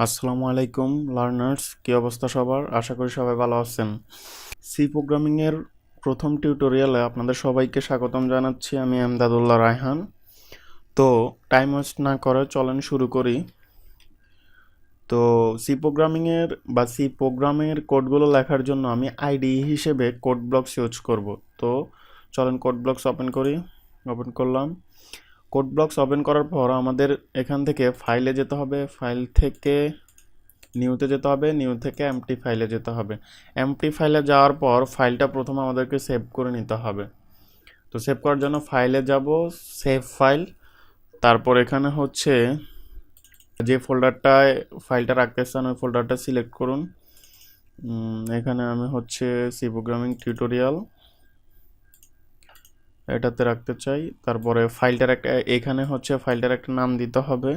আসসালামু আলাইকুম লার্নার্স, কী অবস্থা সবার? আশা করি সবাই ভালো আছেন। সি প্রোগ্রামিংয়ের প্রথম টিউটোরিয়ালে আপনাদের সবাইকে স্বাগতম জানাচ্ছি। আমি এমদাদুল্লাহ রায়হান। তো টাইম ওয়েস্ট না করে চলেন শুরু করি। তো সি প্রোগ্রামের কোডগুলো লেখার জন্য আমি আইডি হিসেবে কোড ব্লকস ইউজ করব। তো চলেন কোড ব্লকস ওপেন করলাম। কোড ব্লকস ওপেন করার পর আমাদের এখান থেকে ফাইলে যেতে হবে, ফাইল থেকে নিউতে যেতে হবে, নিউ থেকে এমটি ফাইলে যেতে হবে। এমটি ফাইলে যাওয়ার পর ফাইলটা প্রথমে আমাদেরকে সেভ করে নিতে হবে। তো সেভ করার জন্য ফাইলে যাব, সেভ ফাইল। তারপর এখানে হচ্ছে যে ফোল্ডারটায় ফাইলটা রাখতে চান ওই ফোল্ডারটা সিলেক্ট করুন। এখানে আমি হচ্ছে সি প্রোগ্রামিং টিউটোরিয়াল এটাতে রাখতে চাই। তারপরে এখানে হচ্ছে ফাইলটার একটা নাম দিতে হবে।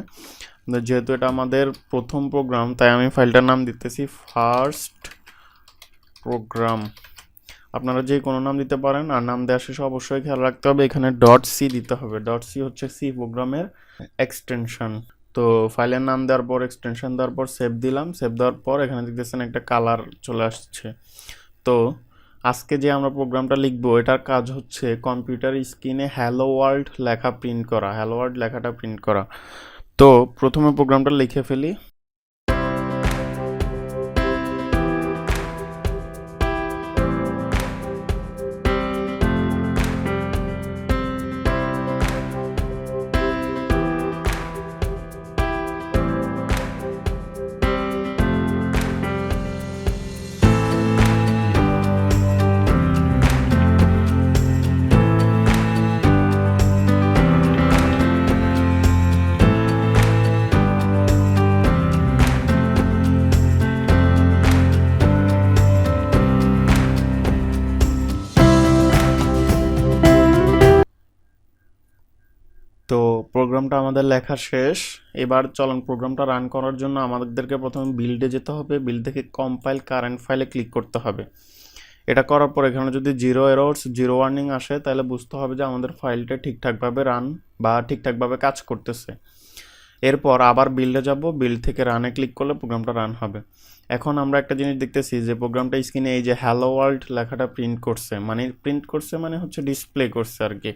যেহেতু এটা আমাদের প্রথম প্রোগ্রাম তাই আমি ফাইলটার নাম দিতেছি ফার্স্ট প্রোগ্রাম। আপনারা যে কোনো নাম দিতে পারেন, আর নাম দেওয়ার শেষে অবশ্যই খেয়াল রাখতে হবে এখানে .c দিতে হবে। .c হচ্ছে সি প্রোগ্রামের এক্সটেনশন। তো ফাইলের নাম দেওয়ার পর এক্সটেনশন দেওয়ার পর সেভ দিলাম। সেভ দেওয়ার পর এখানে দেখতেছেন একটা কালার চলে আসছে। তো আজকে যে আমরা প্রোগ্রামটা লিখবো এটার কাজ হচ্ছে কম্পিউটার স্ক্রিনে হ্যালো ওয়ার্ল্ড লেখা প্রিন্ট করা, হ্যালো ওয়ার্ল্ড লেখাটা প্রিন্ট করা। তো প্রথমে প্রোগ্রামটা লিখে ফেলি। তো প্রোগ্রামটা আমাদের লেখা শেষ। এবার চলুন প্রোগ্রামটা রান করার জন্য আমাদেরকে প্রথমে বিল্ডে যেতে হবে। বিল্ড থেকে কম্পাইল কারেন্ট ফাইলে ক্লিক করতে হবে। এটা করার পর এখানে যদি জিরো এরর্স জিরো ওয়ার্নিং আসে তাহলে বুঝতে হবে যে আমাদের ফাইলটা ঠিকঠাকভাবে রান বা ঠিকঠাকভাবে কাজ করতেছে। এরপর আবার বিল্ডে যাব, বিল্ড থেকে রানে ক্লিক করলে প্রোগ্রামটা রান হবে। এখন আমরা একটা জিনিস দেখতেছি যে প্রোগ্রামটা স্ক্রিনে এই যে হ্যালো ওয়ার্ল্ড লেখাটা প্রিন্ট করছে মানে হচ্ছে ডিসপ্লে করছে আর কি।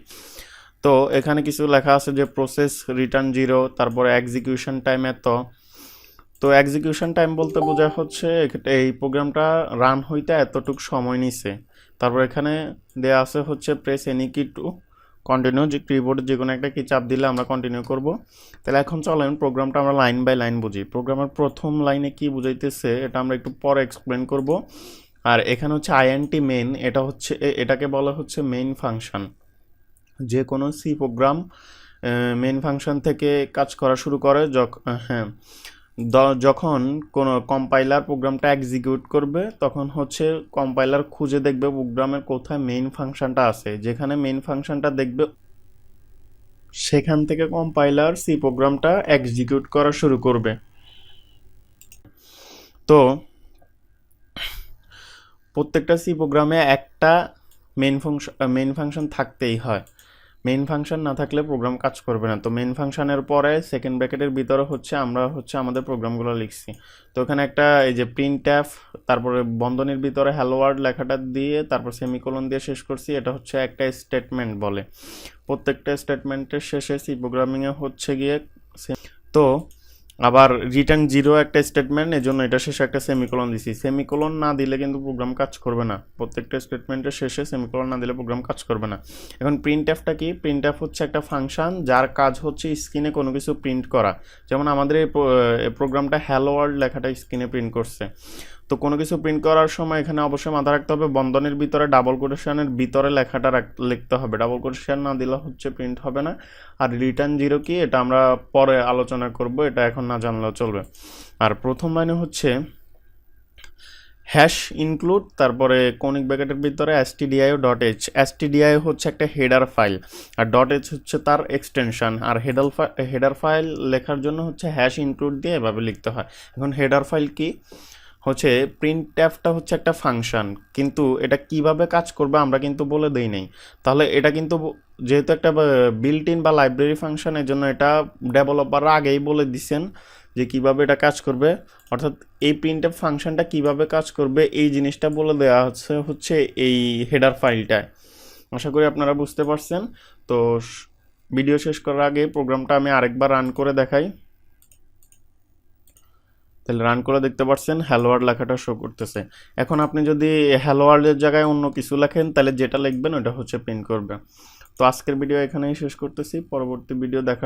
তো এখানে কিছু লেখা আছে যে প্রসেস রিটার্ন 0, তারপরে এক্সিকিউশন টাইম এত। তো এক্সিকিউশন টাইম বলতে বোঝা হচ্ছে এই প্রোগ্রামটা রান হইতে এতটুকু সময় নিছে। তারপর এখানে দেয়া আছে হচ্ছে প্রেস এনি কি টু কন্টিনিউ, যে কিবোর্ডে যে কোনো একটা কি চাপ দিলে আমরা কন্টিনিউ করব। তাহলে এখন চলেন প্রোগ্রামটা আমরা লাইন বাই লাইন বুঝি। প্রোগ্রামের প্রথম লাইনে কি বুঝাইতেছে এটা আমরা একটু পরে এক্সপ্লেন করব। আর এখানে হচ্ছে আইএনটি মেইন, এটাকে বলা হচ্ছে মেইন ফাংশন। যে কোনো সি প্রোগ্রাম মেইন ফাংশন থেকে কাজ করা শুরু করে। যখন কোনো কম্পাইলার প্রোগ্রামটা এক্সিকিউট করবে তখন হচ্ছে কম্পাইলার খুঁজে দেখবে প্রোগ্রামের কোথায় মেইন ফাংশনটা আছে। যেখানে মেইন ফাংশনটা দেখবে সেখান থেকে কম্পাইলার সি প্রোগ্রামটা এক্সিকিউট করা শুরু করবে। তো প্রত্যেকটা সি প্রোগ্রামে একটা মেইন ফাংশন থাকতেই হয়। মেইন ফাংশন না থাকলে প্রোগ্রাম কাজ করবে না। তো মেইন ফাংশনের পরে সেকেন্ড ব্র্যাকেটের ভিতরে আমরা আমাদের প্রোগ্রামগুলো লিখছি। তো এখানে একটা এই যে প্রিন্টএফ, তারপরে বন্ধনীর ভিতরে হ্যালো ওয়ার্ল্ড লেখাটা দিয়ে তারপর সেমিকোলন দিয়ে শেষ করছি। এটা হচ্ছে একটা স্টেটমেন্ট বলে। প্রত্যেকটা স্টেটমেন্টের শেষে সি প্রোগ্রামিংয়ে হচ্ছে গিয়ে তো আবার রিটার্ন 0 একটা স্টেটমেন্ট, এজন্য এটা শেষে একটা সেমিকোলন দিছি। সেমিকোলন না দিলে কিন্তু প্রোগ্রাম কাজ করবে না। প্রত্যেকটা স্টেটমেন্টের শেষে সেমিকোলন না দিলে প্রোগ্রাম কাজ করবে না। এখন প্রিন্টএফটা কি? প্রিন্টএফ হচ্ছে একটা ফাংশন যার কাজ হচ্ছে স্ক্রিনে কোনো কিছু প্রিন্ট করা। যেমন আমাদের এই প্রোগ্রামটা হ্যালো ওয়ার্ল্ড লেখাটা স্ক্রিনে প্রিন্ট করছে। তো কোনো কিছু প্রিন্ট করার সময় এখানে অবশ্যই মাথায় রাখতে হবে বন্ধনীর ভিতরে ডাবল কোটেশনের ভিতরে লেখাটা লিখতে হবে। ডাবল কোটেশন না দিলে হচ্ছে প্রিন্ট হবে না। আর রিটার্ন 0 কি এটা আমরা পরে আলোচনা করব, এটা এখন না জানলেও চলবে। আর প্রথম লাইনে হচ্ছে হ্যাশ ইনক্লুড, তারপরে কনিক ব্র্যাকেটের ভিতরে stdio.h। stdio হচ্ছে একটা হেডার ফাইল, আর .h হচ্ছে তার এক্সটেনশন। আর হেডার ফাইল লেখার জন্য হচ্ছে হ্যাশ ইনক্লুড দিয়ে এভাবে লিখতে হয়। এখন হেডার ফাইল কি? হচ্ছে প্রিন্টএফটা হচ্ছে একটা ফাংশন, কিন্তু এটা কিভাবে কাজ করবে আমরা কিন্তু বলে দেই নাই। তাহলে এটা কিন্তু যেহেতু একটা বিল্ট ইন বা লাইব্রেরি ফাংশন, এর জন্য এটা ডেভেলপাররা আগেই বলে দিছেন যে কিভাবে এটা কাজ করবে। অর্থাৎ এই প্রিন্টএফ ফাংশনটা কিভাবে কাজ করবে এই জিনিসটা বলে দেওয়া হচ্ছে এই হেডার ফাইলটায়। আশা করি আপনারা বুঝতে পারছেন। তো ভিডিও শেষ করার আগে প্রোগ্রামটা আমি আরেকবার রান করে দেখাই। তাহলে রান করে দেখতে পাচ্ছেন হ্যালো ওয়ার্ল্ড লেখাটা শো করতেছে। এখন আপনি যদি হ্যালো ওয়ার্ল্ডের জায়গায় অন্য কিছু লেখেন তাহলে যেটা লিখবেন ওটা হচ্ছে প্রিন্ট করবে। তো আজকের ভিডিও এখানেই শেষ করতেছি, পরবর্তী ভিডিও দেখার